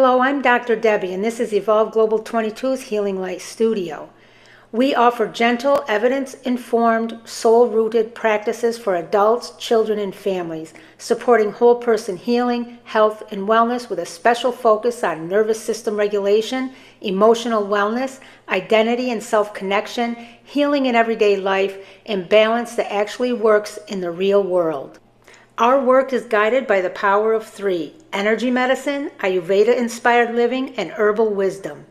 Hello, I'm Dr. Debbie, and this is Evolve Global 22's Healing Light Studio. We offer gentle, evidence-informed, soul-rooted practices for adults, children, and families, supporting whole person healing, health, and wellness with a special focus on nervous system regulation, emotional wellness, identity and self-connection, healing in everyday life, and balance that actually works in the real world. Our work is guided by the power of three: energy medicine, Ayurveda-inspired living, and herbal wisdom.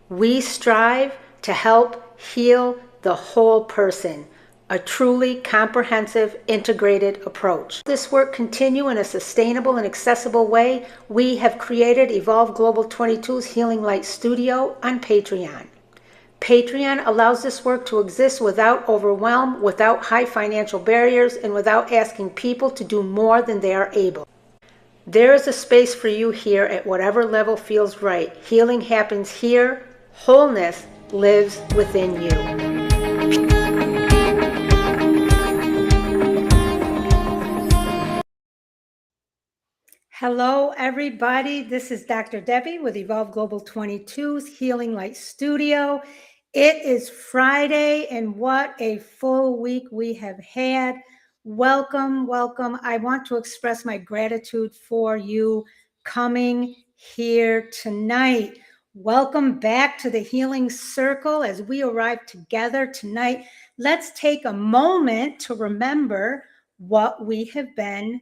We strive to help heal the whole person, a truly comprehensive, integrated approach. This work continue in a sustainable and accessible way. We have created Evolve Global 22's Healing Light Studio on Patreon. Patreon allows this work to exist without overwhelm, without high financial barriers, and without asking people to do more than they are able. There is a space for you here at whatever level feels right. Healing happens here. Wholeness lives within you. Hello, everybody. This is Dr. Debbie with Evolve Global 22's Healing Light Studio. It is Friday, and what a full week we have had. Welcome, welcome. I want to express my gratitude for you coming here tonight. Welcome back to the Healing Circle as we arrive together tonight. Let's take a moment to remember what we have been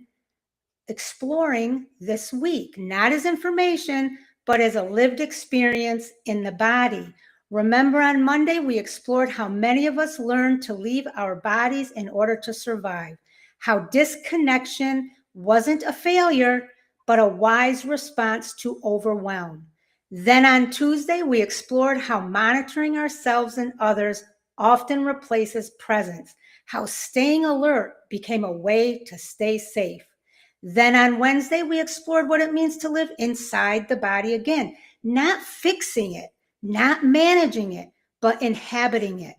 exploring this week, not as information, but as a lived experience in the body. Remember, on Monday, we explored how many of us learned to leave our bodies in order to survive, how disconnection wasn't a failure, but a wise response to overwhelm. Then on Tuesday, we explored how monitoring ourselves and others often replaces presence, how staying alert became a way to stay safe. Then on Wednesday, we explored what it means to live inside the body again, not fixing it, not managing it, but inhabiting it.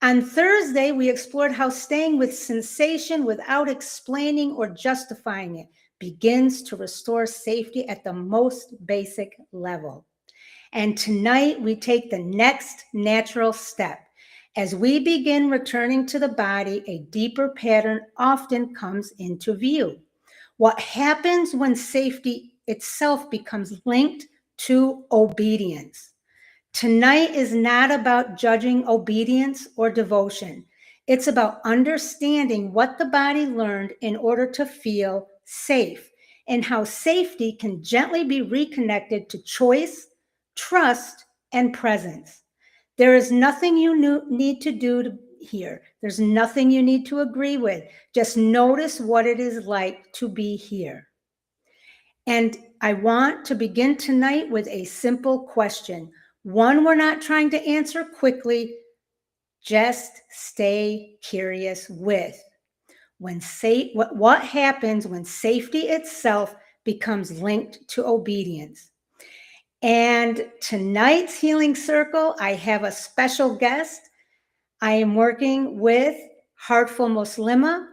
On Thursday, we explored how staying with sensation without explaining or justifying it begins to restore safety at the most basic level. And tonight, we take the next natural step. As we begin returning to the body, a deeper pattern often comes into view. What happens when safety itself becomes linked to obedience? Tonight is not about judging obedience or devotion. It's about understanding what the body learned in order to feel safe, and how safety can gently be reconnected to choice, trust, and presence. There is nothing you need to do here. There's nothing you need to agree with. Just notice what it is like to be here. And I want to begin tonight with a simple question. One we're not trying to answer quickly, just stay curious with. What happens when safety itself becomes linked to obedience? And tonight's Healing Circle, I have a special guest. I am working with Heartful Muslimah.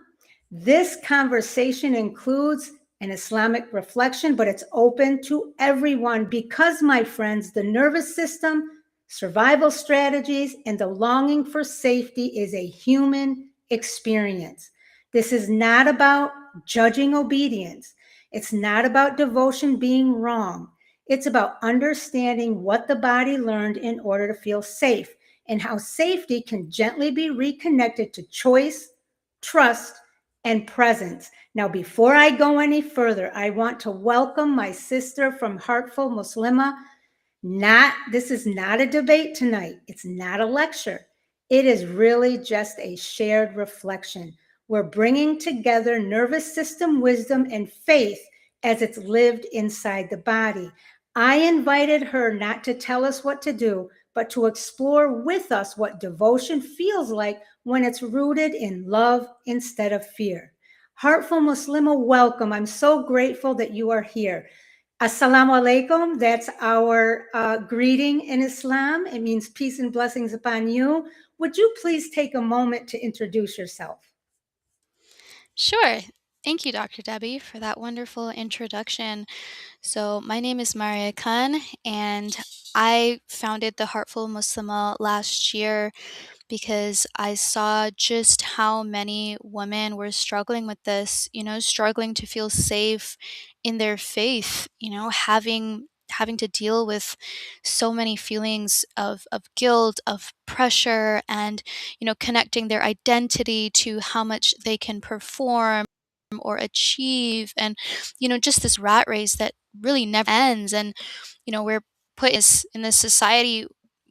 This conversation includes an Islamic reflection, but it's open to everyone because, my friends, the nervous system, survival strategies, and the longing for safety is a human experience. This is not about judging obedience. It's not about devotion being wrong. It's about understanding what the body learned in order to feel safe, and how safety can gently be reconnected to choice, trust, and presence. Now, before I go any further, I want to welcome my sister from Heartful Muslimah. This is not a debate tonight. It's not a lecture. It is really just a shared reflection. We're bringing together nervous system wisdom and faith as it's lived inside the body. I invited her not to tell us what to do, but to explore with us what devotion feels like when it's rooted in love instead of fear. Heartful Muslimah, welcome. I'm so grateful that you are here. Assalamu alaikum. That's our greeting in Islam. It means peace and blessings upon you. Would you please take a moment to introduce yourself? Sure. Thank you, Dr. Debbie, for that wonderful introduction. So, my name is Maria Khan, and I founded the Heartful Muslimah last year because I saw just how many women were struggling with this, struggling to feel safe in their faith, having to deal with so many feelings of guilt, of pressure, and connecting their identity to how much they can perform or achieve, and just this rat race that really never ends. And we're put in this society,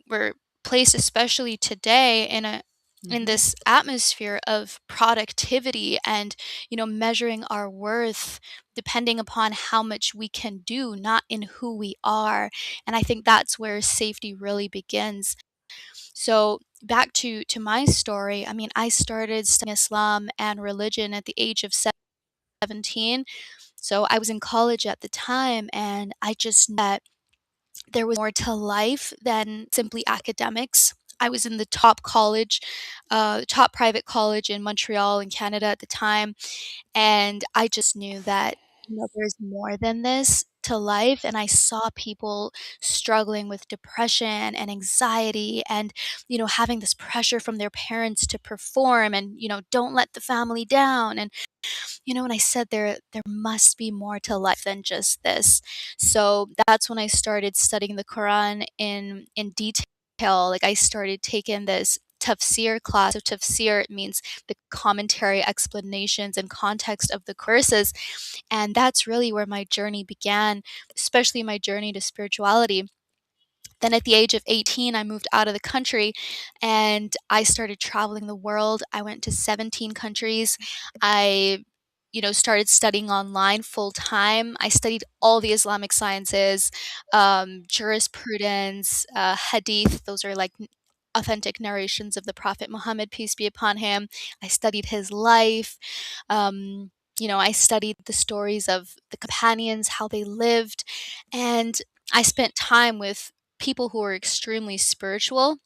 we're placed, especially today, in Mhm. this atmosphere of productivity and measuring our worth depending upon how much we can do, not in who we are. And I think that's where safety really begins. So back to my story, I mean, I started studying Islam and religion at the age of 17. So I was in college at the time, and I just knew that there was more to life than simply academics. I was in the top private college in Montreal in Canada at the time, and I just knew that there's more than this to life. And I saw people struggling with depression and anxiety, and having this pressure from their parents to perform and don't let the family down. And and I said there must be more to life than just this. So that's when I started studying the Quran in detail. Like, I started taking this tafsir class. So tafsir means the commentary, explanations, and context of the courses. And that's really where my journey began, especially my journey to spirituality. Then at the age of 18, I moved out of the country and I started traveling the world. I went to 17 countries. I started studying online full time. I studied all the Islamic sciences, jurisprudence, hadith. Those are like authentic narrations of the Prophet Muhammad, peace be upon him. I studied his life. I studied the stories of the companions, how they lived, and I spent time with people who were extremely spiritual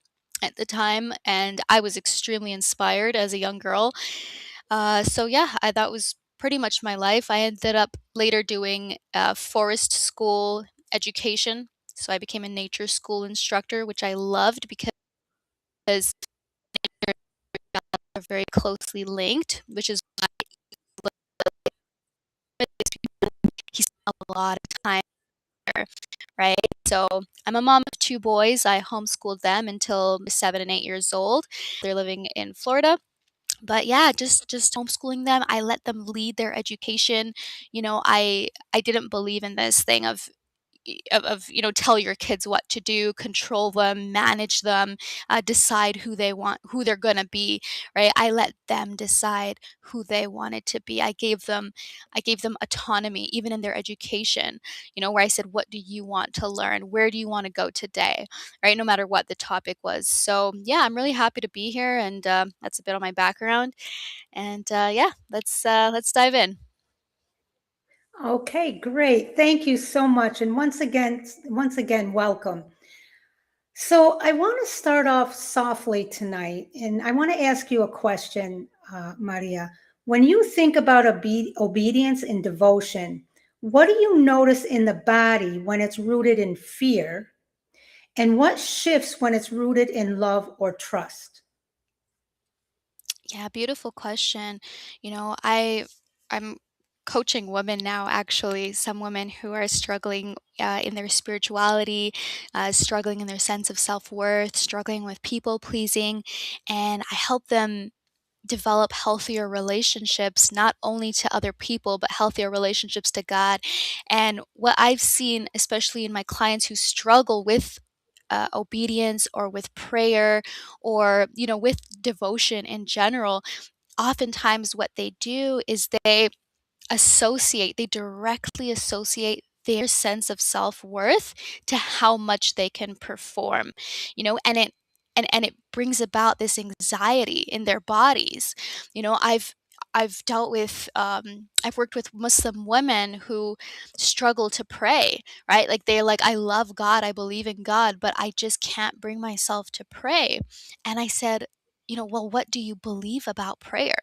at the time, and I was extremely inspired as a young girl. So yeah, that was pretty much my life. I ended up later doing forest school education. So I became a nature school instructor, which I loved because they're very closely linked, which is why he spent a lot of time there, right? So I'm a mom of two boys. I homeschooled them until 7 and 8 years old. They're living in Florida. But yeah, just homeschooling them. I let them lead their education. I didn't believe in this thing of tell your kids what to do, control them, manage them, decide who they're gonna be, right? I let them decide who they wanted to be. I gave them autonomy even in their education, where I said, what do you want to learn, where do you want to go today, right? No matter what the topic was. So yeah, I'm really happy to be here, and that's a bit on my background. And yeah, let's dive in. Okay, great. Thank you so much. And once again, welcome. So I want to start off softly tonight, and I want to ask you a question, Maria. When you think about obedience and devotion, what do you notice in the body when it's rooted in fear, and what shifts when it's rooted in love or trust? Yeah, beautiful question. I'm coaching women now, actually, some women who are struggling in their spirituality, struggling in their sense of self-worth, struggling with people pleasing, and I help them develop healthier relationships, not only to other people, but healthier relationships to God. And what I've seen, especially in my clients who struggle with obedience or with prayer or with devotion in general, oftentimes what they do is they directly associate their sense of self-worth to how much they can perform, and it brings about this anxiety in their bodies. I've worked with Muslim women who struggle to pray, right? Like, they're like, I love God, I believe in God, but I just can't bring myself to pray. And I said, well, what do you believe about prayer?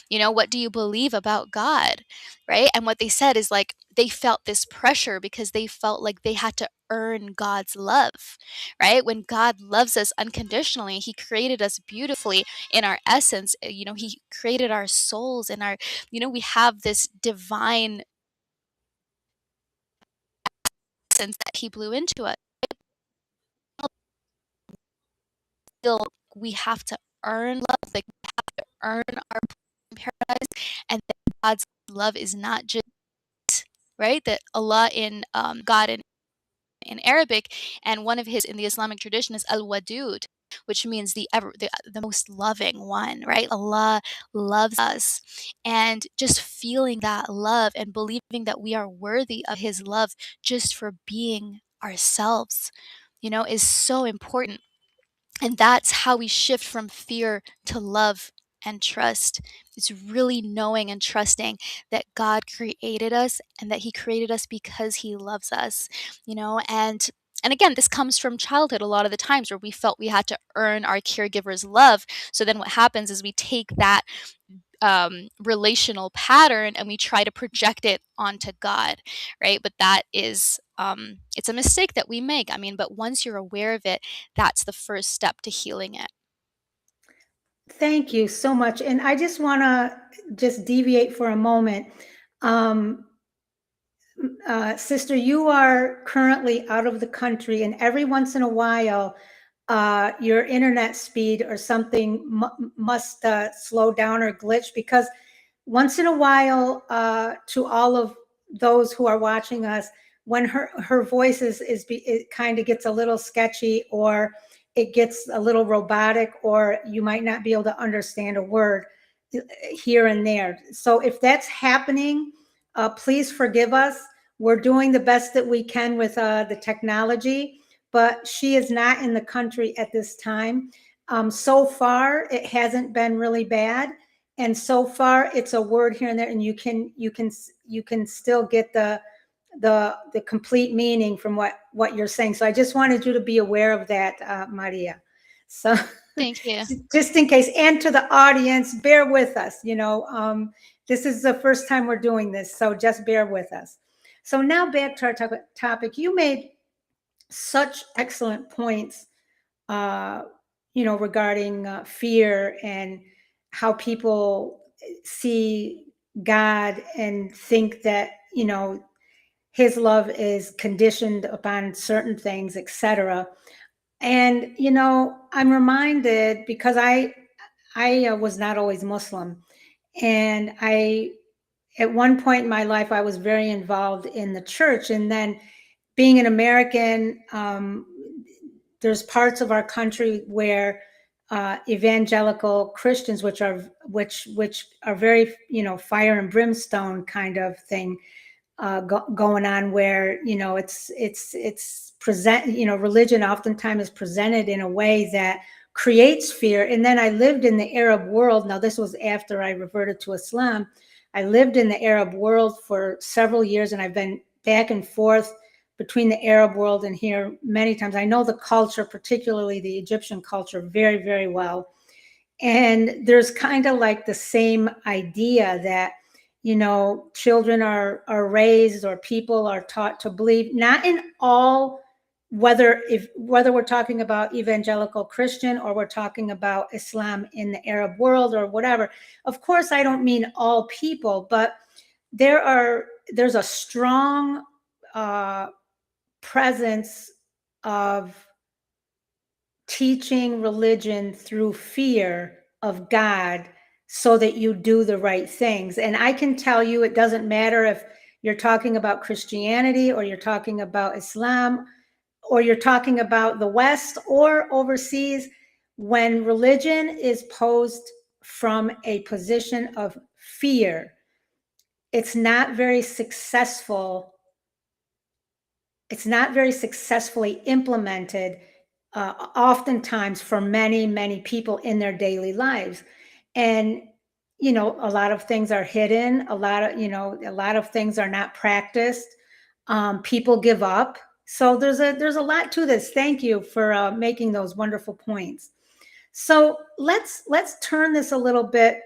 What do you believe about God? Right? And what they said is like they felt this pressure because they felt like they had to earn God's love, right? When God loves us unconditionally, He created us beautifully in our essence. He created our souls and we have this divine essence that He blew into us. Feel we have to earn love, like we have to earn our place in paradise, and that God's love is not just right that Allah in God in Arabic, and one of his in the Islamic tradition is Al Wadud, which means the most loving one, right? Allah loves us, and just feeling that love and believing that we are worthy of His love just for being ourselves, is so important. And that's how we shift from fear to love and trust. It's really knowing and trusting that God created us and that He created us because He loves us, and again, this comes from childhood a lot of the times where we felt we had to earn our caregiver's love. So then what happens is we take that relational pattern and we try to project it onto God, right? But that is, it's a mistake that we make. I mean, but once you're aware of it, that's the first step to healing it. Thank you so much. And I just want to just deviate for a moment. Um, Sister, you are currently out of the country, and every once in a while, your internet speed or something must slow down or glitch, because once in a while, to all of those who are watching us, when her voice it kind of gets a little sketchy, or it gets a little robotic, or you might not be able to understand a word here and there. So if that's happening, please forgive us. We're doing the best that we can with the technology, but she is not in the country at this time. So far, it hasn't been really bad, and so far it's a word here and there, and you can still get the complete meaning from what you're saying. So I just wanted you to be aware of that, Maria. So Thank you. just in case, and to the audience, bear with us. This is the first time we're doing this, so just bear with us. So now back to our topic. You made such excellent points, regarding fear and how people see God and think that, His love is conditioned upon certain things, etc. And, I'm reminded, because I was not always Muslim, and at one point in my life, I was very involved in the church. And then, being an American, there's parts of our country where evangelical Christians, which are very, fire and brimstone kind of thing, going on, where it's present, religion oftentimes is presented in a way that creates fear. And then I lived in the Arab world. Now, this was after I reverted to Islam. I lived in the Arab world for several years, and I've been back and forth between the Arab world and here many times. I know the culture, particularly the Egyptian culture, very, very well. And there's kind of like the same idea that, children are raised, or people are taught to believe, not in all, whether we're talking about evangelical Christian, or we're talking about Islam in the Arab world, or whatever. Of course, I don't mean all people, but there's a strong presence of teaching religion through fear of God, so that you do the right things. And I can tell you, it doesn't matter if you're talking about Christianity, or you're talking about Islam, or you're talking about the West or overseas, when religion is posed from a position of fear, it's not very successful. It's not very successfully implemented, oftentimes, for many, many people in their daily lives. And, a lot of things are hidden. A lot of things are not practiced. People give up. So there's a lot to this. Thank you for making those wonderful points. So let's turn this a little bit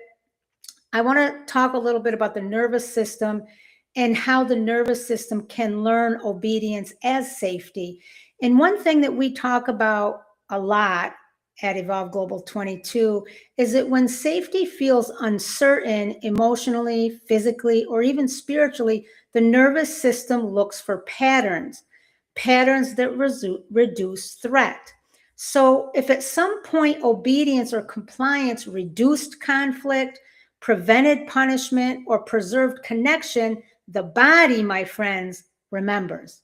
I want to talk a little bit about the nervous system and how the nervous system can learn obedience as safety. And one thing that we talk about a lot at Evolve Global 22 is that when safety feels uncertain emotionally, physically, or even spiritually, the nervous system looks for patterns, patterns that reduce threat. So if at some point obedience or compliance reduced conflict, prevented punishment, or preserved connection, the body, my friends, remembers.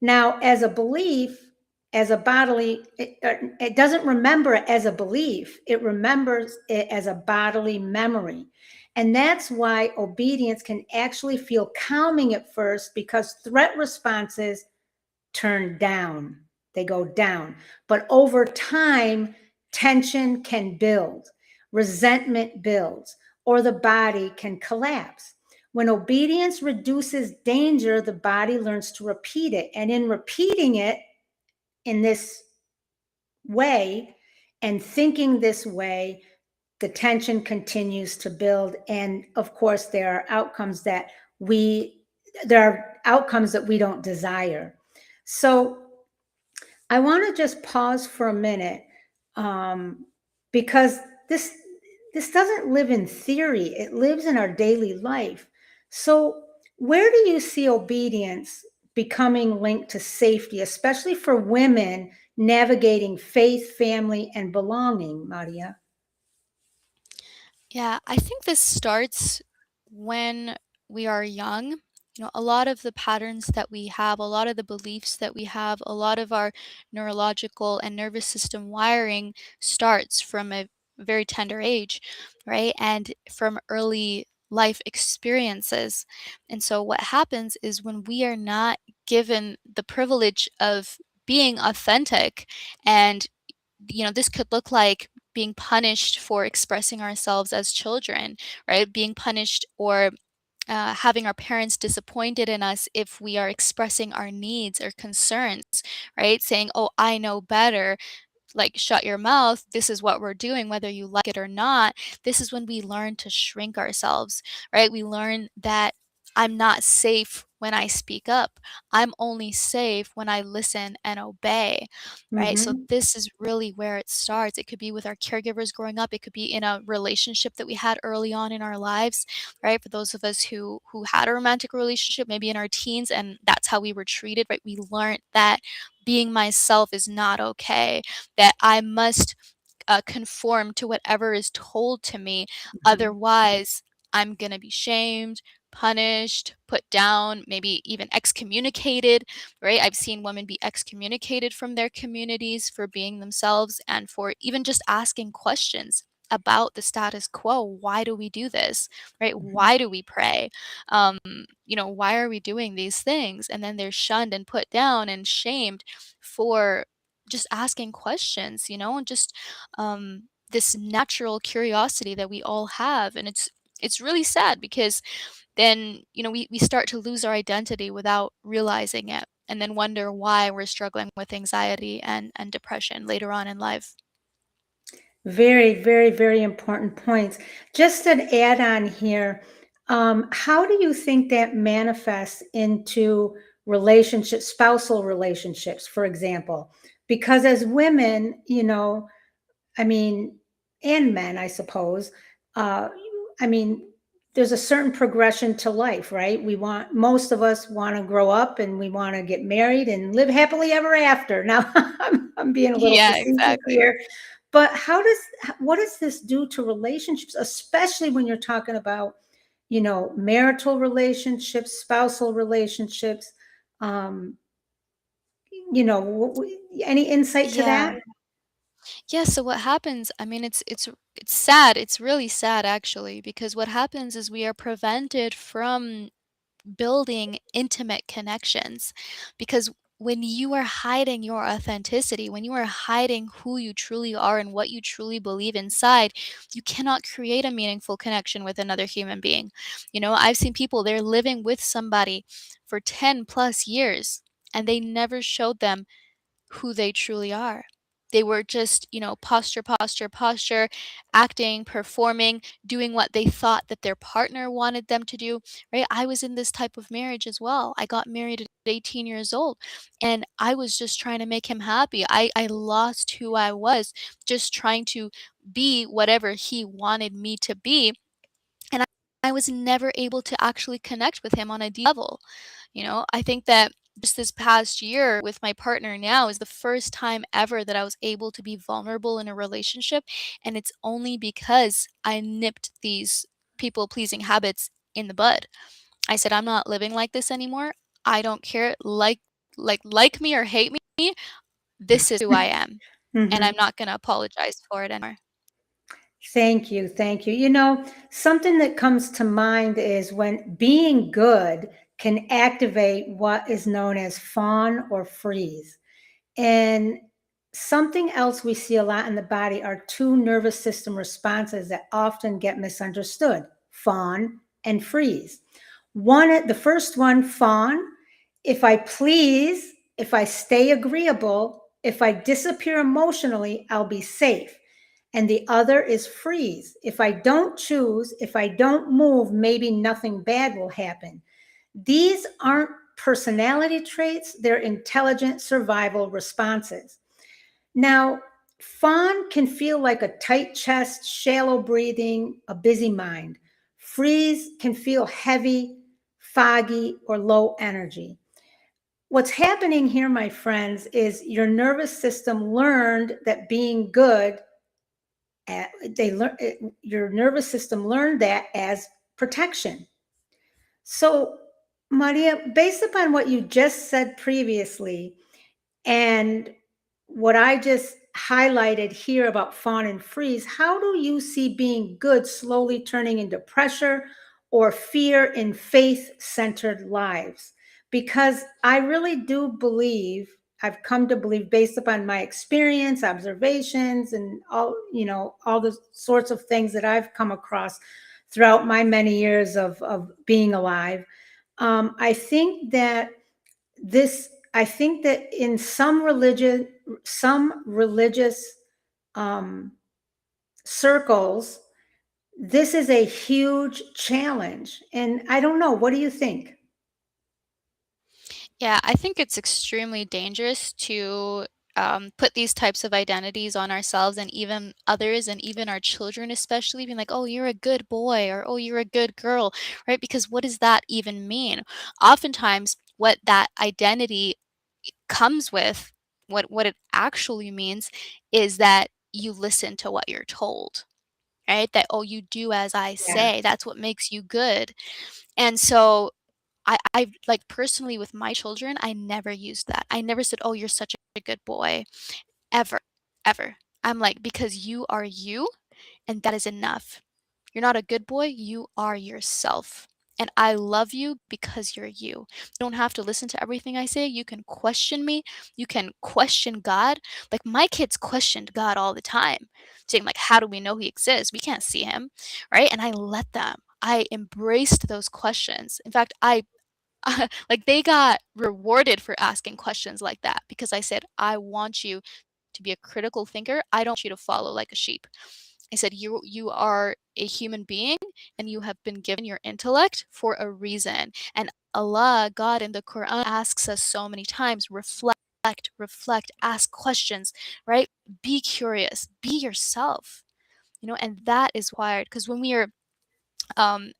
Now, as a belief, as a bodily, it doesn't remember it as a belief, it remembers it as a bodily memory. And that's why obedience can actually feel calming at first, because threat responses turn down, they go down. But over time, tension can build, resentment builds, or the body can collapse. When obedience reduces danger, the body learns to repeat it. And in repeating it in this way and thinking this way, the tension continues to build. And of course, there are outcomes that we don't desire. So I want to just pause for a minute, because this this doesn't live in theory; it lives in our daily life. So, where do you see obedience becoming linked to safety, especially for women navigating faith, family, and belonging, Maria? Yeah, I think this starts when we are young. You know, a lot of the patterns that we have, a lot of the beliefs that we have, a lot of our neurological and nervous system wiring starts from a very tender age, right? And from early life experiences. And so what happens is when we are not given the privilege of being authentic, and this could look like being punished for expressing ourselves as children, right? Being punished, or having our parents disappointed in us if we are expressing our needs or concerns, right? Saying, oh, I know better, like, shut your mouth, this is what we're doing, whether you like it or not. This is when we learn to shrink ourselves, right? We learn that I'm not safe when I speak up. I'm only safe when I listen and obey, right? So Mm-hmm. this is really where it starts. It could be with our caregivers growing up. It could be in a relationship that we had early on in our lives, right? For those of us who had a romantic relationship, maybe in our teens, and that's how we were treated, right? We learned that being myself is not okay, that I must conform to whatever is told to me. Mm-hmm. Otherwise, I'm going to be shamed, punished, put down, maybe even excommunicated, right? I've seen women be excommunicated from their communities for being themselves and for even just asking questions about the status quo. Why do we do this, right? Mm-hmm. Why do we pray? Why are we doing these things? And then they're shunned and put down and shamed for just asking questions, and just this natural curiosity that we all have. And it's really sad, because then we start to lose our identity without realizing it, and then wonder why we're struggling with anxiety and depression later on in life. Very, very, very important points. Just an add on here. How do you think that manifests into relationships, spousal relationships, for example? Because as women, I mean, and men, I suppose, uh, I mean, there's a certain progression to life, right? Most of us want to grow up and we want to get married and live happily ever after. Now, I'm being a little Yeah, facetious exactly. here, but what does this do to relationships, especially when you're talking about, marital relationships, spousal relationships? Um, any insight to Yeah. that? Yeah, so what happens, I mean, it's sad. It's really sad, actually, because what happens is we are prevented from building intimate connections, because when you are hiding your authenticity, when you are hiding who you truly are and what you truly believe inside, you cannot create a meaningful connection with another human being. I've seen people, they're living with somebody for 10 plus years, and they never showed them who they truly are. They were just, posture, posture, posture, acting, performing, doing what they thought that their partner wanted them to do, right? I was in this type of marriage as well. I got married at 18 years old and I was just trying to make him happy. I lost who I was just trying to be whatever he wanted me to be. And I was never able to actually connect with him on a deep level. I think that just this past year with my partner now is the first time ever that I was able to be vulnerable in a relationship. And it's only because I nipped these people pleasing habits in the bud. I said, I'm not living like this anymore. I don't care. Like me or hate me, this is who I am. And Mhm. I'm not going to apologize for it anymore. Thank you. Thank you. Something that comes to mind is when being good can activate what is known as fawn or freeze. And something else we see a lot in the body are two nervous system responses that often get misunderstood: fawn and freeze. The first one, fawn, if I please, if I stay agreeable, if I disappear emotionally, I'll be safe. And the other is freeze. If I don't choose, if I don't move, maybe nothing bad will happen. These aren't personality traits, they're intelligent survival responses. Now, fawn can feel like a tight chest, shallow breathing, a busy mind. Freeze can feel heavy, foggy, or low energy. What's happening here, my friends, is your nervous system learned that being good, your nervous system learned that as protection. So, Maria, based upon what you just said previously and what I just highlighted here about fawn and freeze, how do you see being good slowly turning into pressure or fear in faith centered lives? Because I really do believe, I've come to believe based upon my experience, observations, and all the sorts of things that I've come across throughout my many years of being alive. I think that in some religious um, circles, this is a huge challenge. And I don't know, what do you think? Yeah, I think it's extremely dangerous to put these types of identities on ourselves and even others, and even our children, especially being like, oh, you're a good boy, or oh, you're a good girl, right? Because what does that even mean? Oftentimes, what that identity comes with, what it actually means, is that you listen to what you're told, right? That, oh, you do as I Yeah. say. That's what makes you good. And so I like, personally with my children, I never used that. I never said, "Oh, you're such a good boy," ever, ever. I'm like, "Because you are you, and that is enough. You're not a good boy, you are yourself. And I love you because you're you. You don't have to listen to everything I say. You can question me. You can question God. Like, my kids questioned God all the time, saying, like, how do we know he exists? We can't see him, right? And I let them. I embraced those questions. In fact, like, they got rewarded for asking questions like that because I said, I want you to be a critical thinker. I don't want you to follow like a sheep. I said, you are a human being and you have been given your intellect for a reason. And Allah, God in the Quran asks us so many times, reflect, ask questions, right? Be curious, be yourself, and that is wired because when we are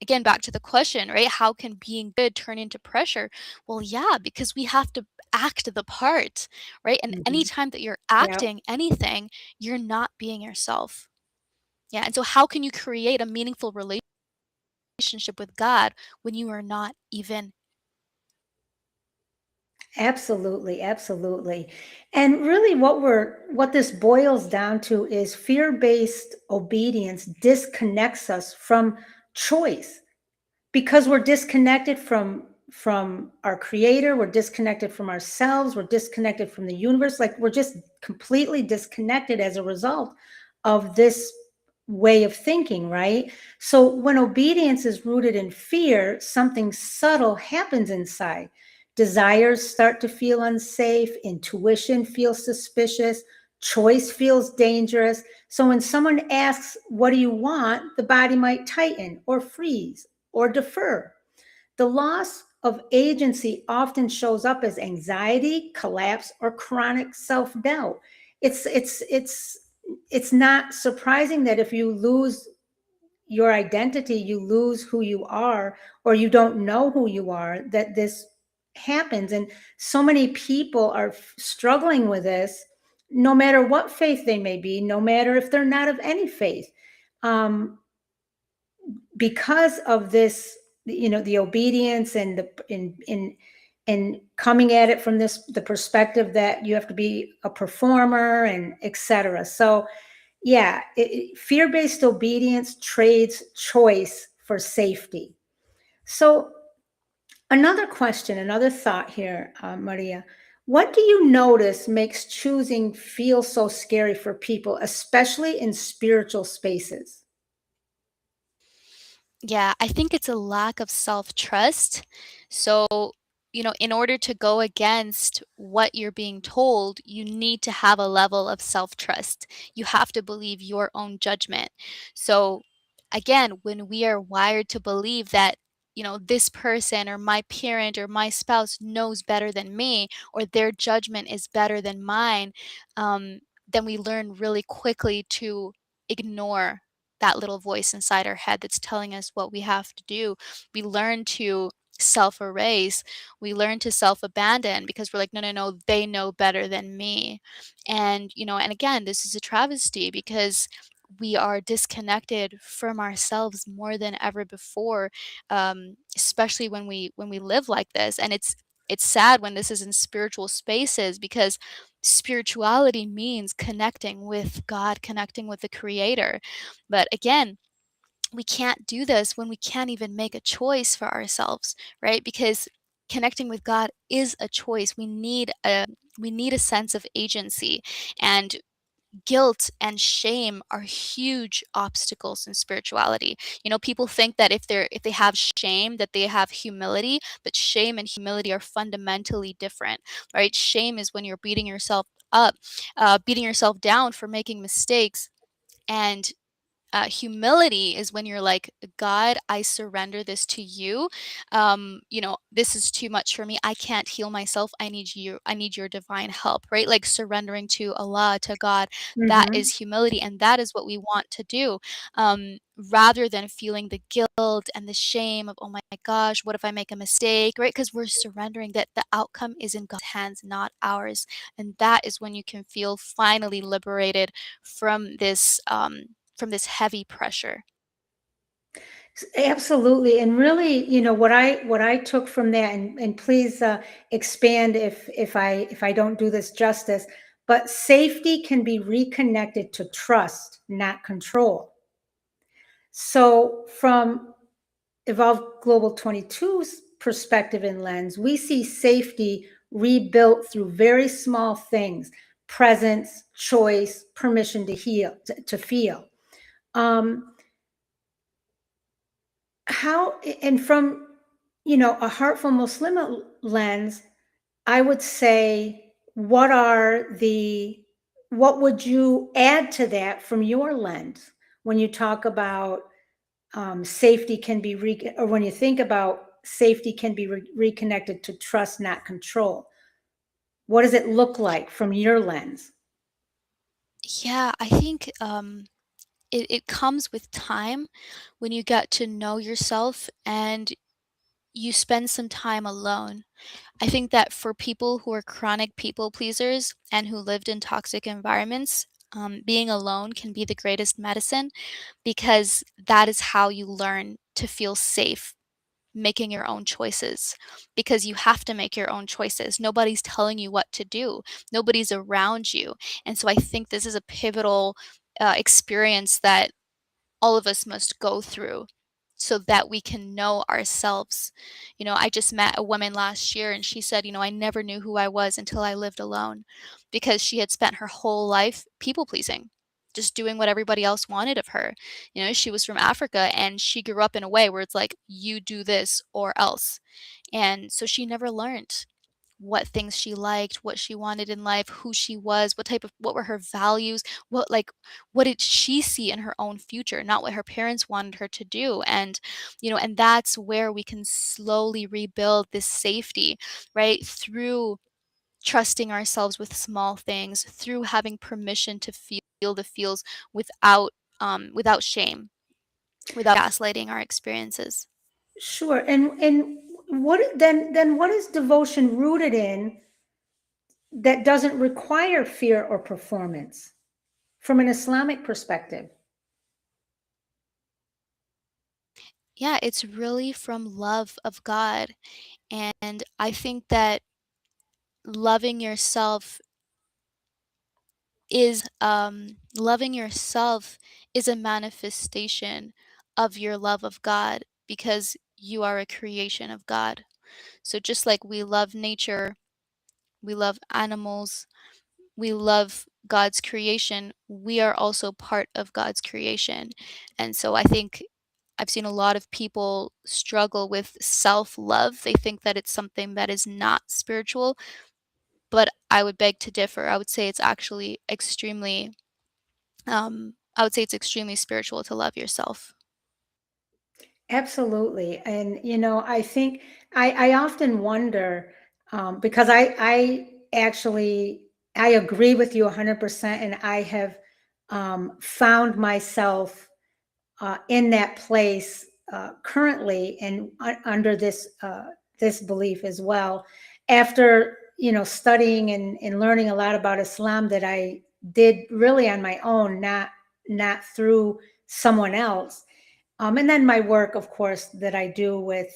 again, back to the question, right? How can being good turn into pressure? Well, yeah, because we have to act the part, right? And Mhm. anytime that you're Yeah, acting anything, you're not being yourself. Yeah. And so, how can you create a meaningful relationship with God when you are not even? absolutely, absolutely. And really what this boils down to is fear-based obedience disconnects us from choice. Because we're disconnected from our creator, we're disconnected from ourselves, we're disconnected from the universe, like we're just completely disconnected as a result of this way of thinking, right? So when obedience is rooted in fear, something subtle happens inside. Desires start to feel unsafe, intuition feels suspicious, Choice feels dangerous. So when someone asks, what do you want? The body might tighten or freeze or defer. The loss of agency often shows up as anxiety, collapse, or chronic self-doubt. It's not surprising that if you lose your identity, you lose who you are, or you don't know who you are, that this happens. And so many people are struggling with this, no matter what faith they may be, no matter if they're not of any faith. Because of this, the obedience and in coming at it from the perspective that you have to be a performer and etc. So yeah, fear-based obedience trades choice for safety. So another question, another thought here, Maria. What do you notice makes choosing feel so scary for people, especially in spiritual spaces? Yeah, I think it's a lack of self-trust. So, in order to go against what you're being told, you need to have a level of self-trust. You have to believe your own judgment. So, again, when we are wired to believe that, this person or my parent or my spouse knows better than me, or their judgment is better than mine, then we learn really quickly to ignore that little voice inside our head that's telling us what we have to do. We learn to self erase, we learn to self abandon because we're like, no, no, no, they know better than me. And, and again, this is a travesty because we are disconnected from ourselves more than ever before, especially when we live like this. And it's sad when this is in spiritual spaces because spirituality means connecting with God, connecting with the Creator. But again, we can't do this when we can't even make a choice for ourselves, right? Because connecting with God is a choice. We need a sense of agency, and guilt and shame are huge obstacles in spirituality. People think that if they have shame that they have humility, but shame and humility are fundamentally different, right? Shame is when you're beating yourself up, beating yourself down for making mistakes, and humility is when you're like, God, I surrender this to you. This is too much for me. I can't heal myself. I need you. I need your divine help, right? Like surrendering to Allah, to God. That Mm-hmm. is humility. And that is what we want to do, rather than feeling the guilt and the shame of, oh my gosh, what if I make a mistake, right? Because we're surrendering that the outcome is in God's hands, not ours. And that is when you can feel finally liberated from this heavy pressure. Absolutely. And really, what I took from that, and please expand if I don't do this justice, but safety can be reconnected to trust, not control. So from Evolve Global 22's perspective and lens, we see safety rebuilt through very small things: presence, choice, permission to heal, to feel. Um, how and from a Heartful Muslimah lens, I would say, what would you add to that from your lens when you talk about safety can be or when you think about safety can be reconnected to trust, not control? What does it look like from your lens? Yeah, I think it comes with time when you get to know yourself and you spend some time alone. I think that for people who are chronic people pleasers and who lived in toxic environments, being alone can be the greatest medicine because that is how you learn to feel safe making your own choices, because you have to make your own choices. Nobody's telling you what to do. Nobody's around you. And so I think this is a pivotal experience that all of us must go through so that we can know ourselves. I just met a woman last year and she said, I never knew who I was until I lived alone because she had spent her whole life people pleasing, just doing what everybody else wanted of her. She was from Africa and she grew up in a way where it's like, you do this or else. And so she never learned what things she liked, what she wanted in life, who she was, what were her values, what did she see in her own future, not what her parents wanted her to do. And and that's where we can slowly rebuild this safety, right? Through trusting ourselves with small things, through having permission to feel the feels without shame, without gaslighting our experiences. Sure. And what is devotion rooted in that doesn't require fear or performance from an Islamic perspective? Yeah, it's really from love of God. And I think that loving yourself loving yourself is a manifestation of your love of God, because you are a creation of God. So just like we love nature, we love animals, we love God's creation, we are also part of God's creation. And so I think I've seen a lot of people struggle with self love. They think that it's something that is not spiritual, but I would beg to differ. I would say it's extremely spiritual to love yourself. Absolutely. And, I think I often wonder, because I actually, I agree with you 100%. And I have found myself in that place currently and under this belief as well. After, studying and learning a lot about Islam that I did really on my own, not through someone else. And then my work, of course, that I do with,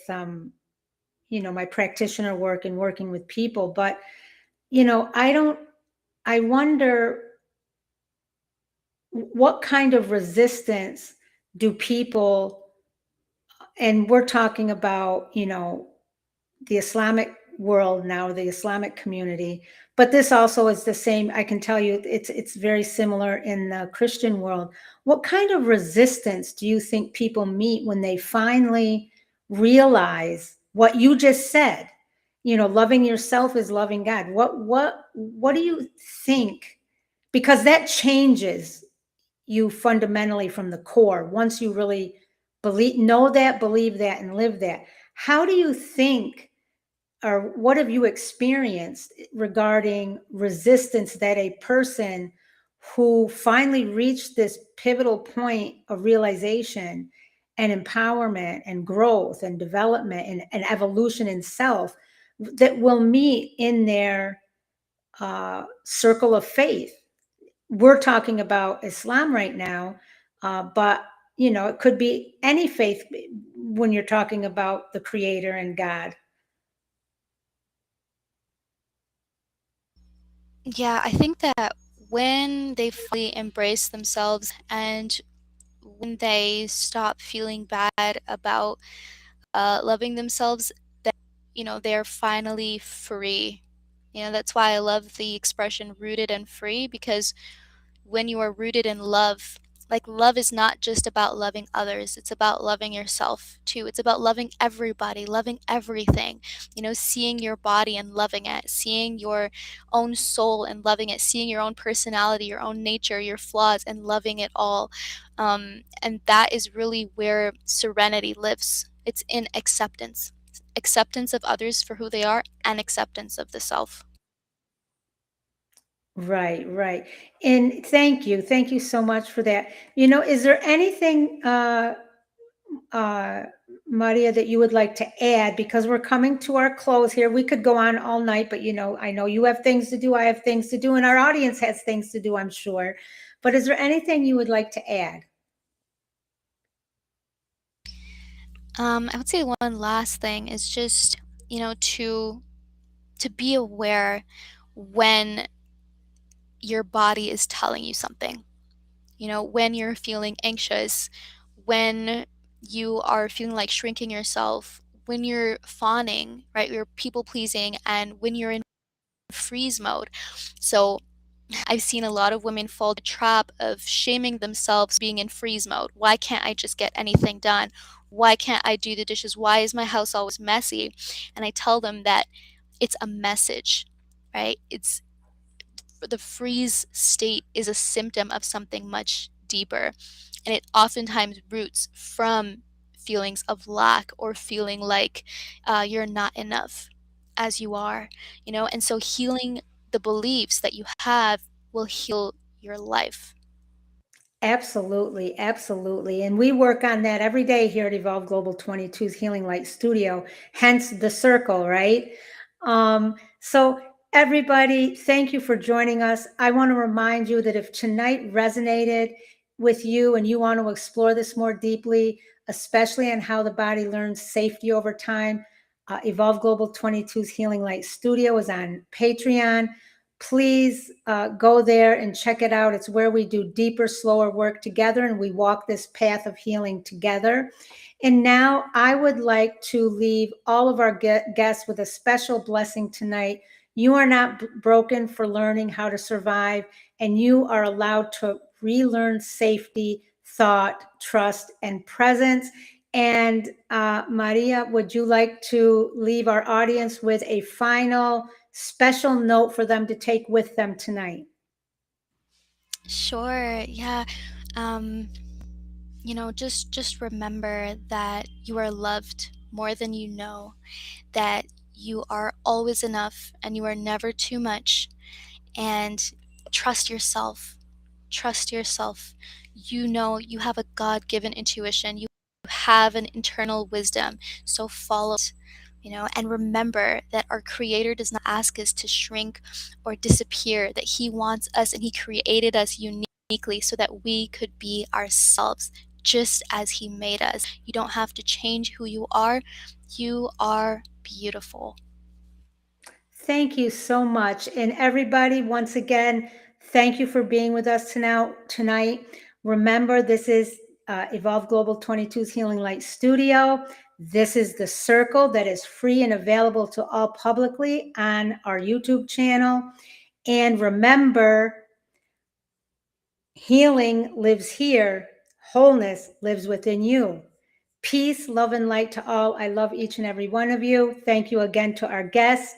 my practitioner work and working with people. But, I wonder what kind of resistance do people, and we're talking about, the Islamic world now, the Islamic community, but this also is the same. I can tell you it's very similar in the Christian world. What kind of resistance do you think people meet when they finally realize what you just said? Loving yourself is loving God. What do you think? Because that changes you fundamentally from the core once you really believe that, and live that. How do you think, or what have you experienced regarding resistance that a person who finally reached this pivotal point of realization and empowerment and growth and development and evolution in self that will meet in their circle of faith? We're talking about Islam right now, but it could be any faith when you're talking about the Creator and God. Yeah, I think that when they fully embrace themselves, and when they stop feeling bad about loving themselves, then they're finally free. That's why I love the expression rooted and free, because when you are rooted in love, like, love is not just about loving others, it's about loving yourself too. It's about loving everybody, loving everything. Seeing your body and loving it, seeing your own soul and loving it, seeing your own personality, your own nature, your flaws, and loving it all. And that is really where serenity lives. It's in acceptance. Acceptance of others for who they are, and acceptance of the self. Right, right. And thank you so much for that. Is there anything, uh, Maria, that you would like to add? Because we're coming to our close here. We could go on all night, but I know you have things to do, I have things to do, and our audience has things to do, I'm sure. But is there anything you would like to add? I would say one last thing is just, to be aware when your body is telling you something. When you're feeling anxious, when you are feeling like shrinking yourself, when you're fawning, right? You're people pleasing, and when you're in freeze mode. So I've seen a lot of women fall the trap of shaming themselves being in freeze mode. Why can't I just get anything done? Why can't I do the dishes? Why is my house always messy? And I tell them that it's a message, right? It's the freeze state is a symptom of something much deeper. And it oftentimes roots from feelings of lack or feeling like you're not enough as you are, and so healing the beliefs that you have will heal your life. Absolutely, absolutely. And we work on that every day here at Evolve Global 22's Healing Light Studio, hence the circle, right? So everybody, thank you for joining us. I want to remind you that if tonight resonated with you and you want to explore this more deeply, especially on how the body learns safety over time, Evolve Global 22's Healing Light Studio is on Patreon. Please go there and check it out. It's where we do deeper, slower work together, and we walk this path of healing together. And now I would like to leave all of our guests with a special blessing tonight. You are not broken for learning how to survive, and you are allowed to relearn safety, thought, trust, and presence. And Maria, would you like to leave our audience with a final special note for them to take with them tonight? Sure, yeah. um just remember that you are loved more than you know, that you are always enough and you are never too much, and trust yourself. Trust yourself. You know you have a God-given intuition. You have an internal wisdom. So follow it, and remember that our Creator does not ask us to shrink or disappear, that He wants us and He created us uniquely so that we could be ourselves just as He made us. You don't have to change who you are. You are beautiful. Thank you so much. And everybody, once again, thank you for being with us tonight. Remember, this is Evolve Global 22's Healing Light Studio. This is the circle that is free and available to all publicly on our YouTube channel. And remember, healing lives here. Wholeness lives within you. Peace, love, and light to all. I love each and every one of you. Thank you again to our guest.